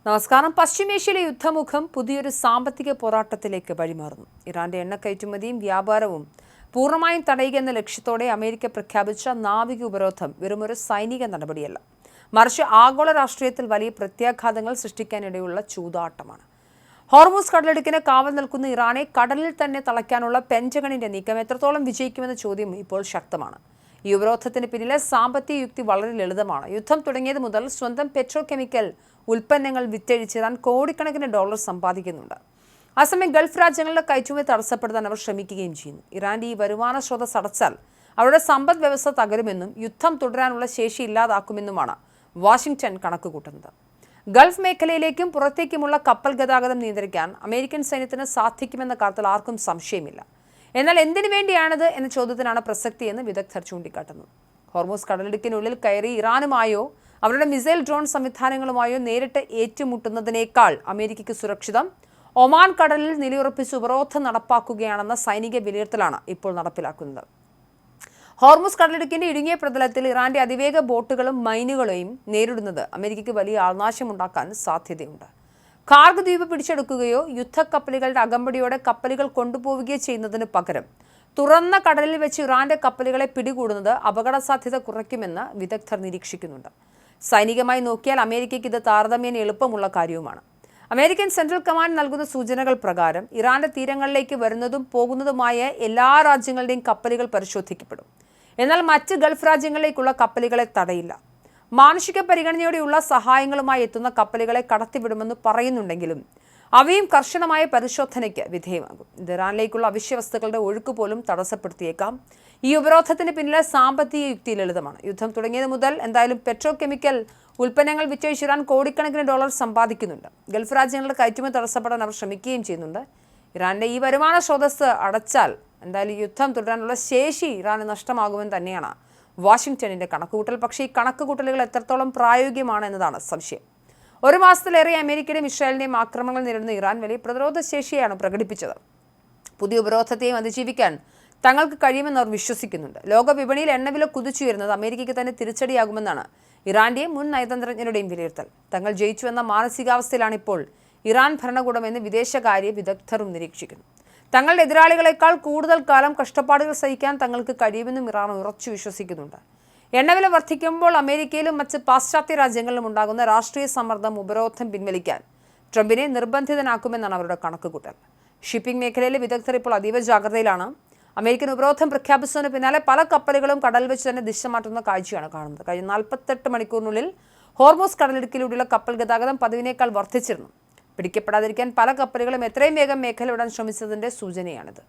നമസ്കാരം. പശ്ചിമേഷ്യയിലെ യുദ്ധമുഖം പുതിയൊരു സാമ്പത്തിക പോരാട്ടത്തിലേക്ക് വഴിമാറുന്നു. ഇറാന്റെ എണ്ണ കയറ്റുമതിയും വ്യാപാരവും പൂർണ്ണമായും തടയുക എന്ന ലക്ഷ്യത്തോടെ അമേരിക്ക പ്രഖ്യാപിച്ച നാവിക ഉപരോധം വെറുമൊരു സൈനിക നടപടിയല്ല, മറിച്ച് ആഗോള രാഷ്ട്രീയത്തിൽ വലിയ പ്രത്യാഘാതങ്ങൾ സൃഷ്ടിക്കാനിടയുള്ള ചൂതാട്ടമാണ്. ഹോർമൂസ് കടലിടുക്കിന് കാവൽ നിൽക്കുന്ന ഇറാനെ കടലിൽ തന്നെ തളയ്ക്കാനുള്ള പെൻറ്റഗണിന്റെ നീക്കം എത്രത്തോളം വിജയിക്കുമെന്ന ചോദ്യം ഇപ്പോൾ ശക്തമാണ്. ഈ ഉപരോധത്തിന് പിന്നിലെ സാമ്പത്തിക യുക്തി വളരെ ലളിതമാണ്. യുദ്ധം തുടങ്ങിയത് മുതൽ സ്വന്തം പെട്രോ കെമിക്കൽ ഉൽപ്പന്നങ്ങൾ വിറ്റഴിച്ച് ഇറാൻ കോടിക്കണക്കിന് ഡോളർ സമ്പാദിക്കുന്നുണ്ട്. അസമയം ഗൾഫ് രാജ്യങ്ങളുടെ കയറ്റുമതി തടസ്സപ്പെടുത്താൻ അവർ ശ്രമിക്കുകയും ചെയ്യുന്നു. ഇറാന്റെ ഈ വരുമാന സ്രോതസ് അടച്ചാൽ അവരുടെ സമ്പദ് വ്യവസ്ഥ തകരുമെന്നും യുദ്ധം തുടരാനുള്ള ശേഷി ഇല്ലാതാക്കുമെന്നുമാണ് വാഷിംഗ്ടൺ കണക്കുകൂട്ടുന്നത്. ഗൾഫ് മേഖലയിലേക്കും പുറത്തേക്കുമുള്ള കപ്പൽ ഗതാഗതം നിയന്ത്രിക്കാൻ അമേരിക്കൻ സൈന്യത്തിന് സാധിക്കുമെന്ന കാര്യത്തിൽ ആർക്കും സംശയമില്ല. എന്നാൽ എന്തിനു വേണ്ടിയാണിത് എന്ന ചോദ്യത്തിനാണ് പ്രസക്തിയെന്ന് വിദഗ്ധർ ചൂണ്ടിക്കാട്ടുന്നു. ഹോർമൂസ് കടലിടുക്കിനുള്ളിൽ കയറി ഇറാനുമായോ അവരുടെ മിസൈൽ ഡ്രോൺ സംവിധാനങ്ങളുമായോ നേരിട്ട് ഏറ്റുമുട്ടുന്നതിനേക്കാൾ അമേരിക്കയ്ക്ക് സുരക്ഷിതം ഒമാൻ കടലിൽ നിലയുറപ്പിച്ച് ഉപരോധം നടപ്പാക്കുകയാണെന്ന സൈനിക വിലയിരുത്തലാണ് ഇപ്പോൾ നടപ്പിലാക്കുന്നത്. ഹോർമൂസ് കടലിടുക്കിന്റെ ഇടുങ്ങിയ പ്രതലത്തിൽ ഇറാന്റെ അതിവേഗ ബോട്ടുകളും മൈനുകളെയും നേരിടുന്നത് അമേരിക്കയ്ക്ക് വലിയ ആൾനാശമുണ്ടാക്കാൻ സാധ്യതയുണ്ട്. കാർഗ് ദ്വീപ് പിടിച്ചെടുക്കുകയോ യുദ്ധക്കപ്പലുകളുടെ അകമ്പടിയോടെ കപ്പലുകൾ കൊണ്ടുപോവുകയോ ചെയ്യുന്നതിന് പകരം തുറന്ന കടലിൽ വെച്ച് ഇറാന്റെ കപ്പലുകളെ പിടികൂടുന്നത് അപകട സാധ്യത കുറയ്ക്കുമെന്ന് വിദഗ്ധർ നിരീക്ഷിക്കുന്നുണ്ട്. സൈനികമായി നോക്കിയാൽ അമേരിക്കയ്ക്ക് ഇത് താരതമ്യേന എളുപ്പമുള്ള കാര്യവുമാണ്. അമേരിക്കൻ സെൻട്രൽ കമാൻഡ് നൽകുന്ന സൂചനകൾ പ്രകാരം ഇറാന്റെ തീരങ്ങളിലേക്ക് വരുന്നതും പോകുന്നതുമായ എല്ലാ രാജ്യങ്ങളുടെയും കപ്പലുകൾ പരിശോധിക്കപ്പെടും. എന്നാൽ മറ്റ് ഗൾഫ് രാജ്യങ്ങളിലേക്കുള്ള കപ്പലുകളെ തടയില്ല. മാനുഷിക പരിഗണനയോടെയുള്ള സഹായങ്ങളുമായി എത്തുന്ന കപ്പലുകളെ കടത്തിവിടുമെന്ന് പറയുന്നുണ്ടെങ്കിലും അവയും കർശനമായ പരിശോധനയ്ക്ക് വിധേയമാകും. ഇത് ഇറാനിലേക്കുള്ള അവശ്യ വസ്തുക്കളുടെ ഒഴുക്ക് പോലും തടസ്സപ്പെടുത്തിയേക്കാം. ഈ ഉപരോധത്തിന് പിന്നിലെ സാമ്പത്തിക യുക്തി ലളിതമാണ്. യുദ്ധം തുടങ്ങിയത് മുതൽ എന്തായാലും പെട്രോ കെമിക്കൽ ഉൽപ്പന്നങ്ങൾ വിറ്റഴിച്ച് ഇറാൻ കോടിക്കണക്കിന് ഡോളർ സമ്പാദിക്കുന്നുണ്ട്. ഗൾഫ് രാജ്യങ്ങളുടെ കയറ്റുമതി തടസ്സപ്പെടാൻ അവർ ശ്രമിക്കുകയും ചെയ്യുന്നുണ്ട്. ഇറാന്റെ ഈ വരുമാന സ്രോതസ് അടച്ചാൽ എന്തായാലും യുദ്ധം തുടരാനുള്ള ശേഷി ഇറാന് നഷ്ടമാകുമെന്ന് തന്നെയാണ് വാഷിംഗ്ടണിന്റെ കണക്കുകൂട്ടൽ. പക്ഷേ ഈ കണക്കുകൂട്ടലുകൾ എത്രത്തോളം പ്രായോഗികമാണ് എന്നതാണ് സംശയം. ഒരു മാസത്തിലേറെ അമേരിക്കയുടെയും ഇസ്രായേലിന്റെയും ആക്രമണങ്ങൾ നേരിടുന്ന ഇറാൻ വലിയ പ്രതിരോധ ശേഷിയാണ് പ്രകടിപ്പിച്ചത്. പുതിയ ഉപരോധത്തെയും അതിജീവിക്കാൻ തങ്ങൾക്ക് കഴിയുമെന്ന് അവർ വിശ്വസിക്കുന്നുണ്ട്. ലോക വിപണിയിൽ എണ്ണവില കുതിച്ചുയരുന്നത് അമേരിക്കയ്ക്ക് തന്നെ തിരിച്ചടിയാകുമെന്നാണ് ഇറാന്റെയും മുൻ നയതന്ത്രജ്ഞരുടെയും വിലയിരുത്തൽ. തങ്ങൾ ജയിച്ചുവെന്ന മാനസികാവസ്ഥയിലാണ് ഇപ്പോൾ ഇറാൻ ഭരണകൂടമെന്ന് വിദേശകാര്യ വിദഗ്ധരും നിരീക്ഷിക്കുന്നു. തങ്ങളുടെ എതിരാളികളെക്കാൾ കൂടുതൽ കാലം കഷ്ടപ്പാടുകൾ സഹിക്കാൻ തങ്ങൾക്ക് കഴിയുമെന്നും ഇറാൻ ഉറച്ചു വിശ്വസിക്കുന്നുണ്ട്. എണ്ണവില വർദ്ധിക്കുമ്പോൾ അമേരിക്കയിലും മറ്റ് പാശ്ചാത്യ രാജ്യങ്ങളിലും ഉണ്ടാകുന്ന രാഷ്ട്രീയ സമ്മർദ്ദം ഉപരോധം പിൻവലിക്കാൻ ട്രംപിനെ നിർബന്ധിതനാക്കുമെന്നാണ് അവരുടെ കണക്കുകൂട്ടൽ. ഷിപ്പിംഗ് മേഖലയിലെ വിദഗ്ധർ ഇപ്പോൾ അതീവ ജാഗ്രതയിലാണ്. അമേരിക്കൻ ഉപരോധം പ്രഖ്യാപിച്ചതിന് പിന്നാലെ പല കപ്പലുകളും കടൽ വെച്ച് തന്നെ ദിശ മാറ്റുന്ന കാഴ്ചയാണ് കാണുന്നത്. കഴിഞ്ഞ 48 മണിക്കൂറിനുള്ളിൽ ഹോർമൂസ് കടലിടുക്കിലൂടെയുള്ള കപ്പൽ ഗതാഗതം പതിവിനേക്കാൾ വർദ്ധിച്ചിരുന്നു. പിടിക്കപ്പെടാതിരിക്കാൻ പല കപ്പലുകളും എത്രയും വേഗം മേഖല വിടാൻ ശ്രമിച്ചതിന്റെ സൂചനയാണിത്.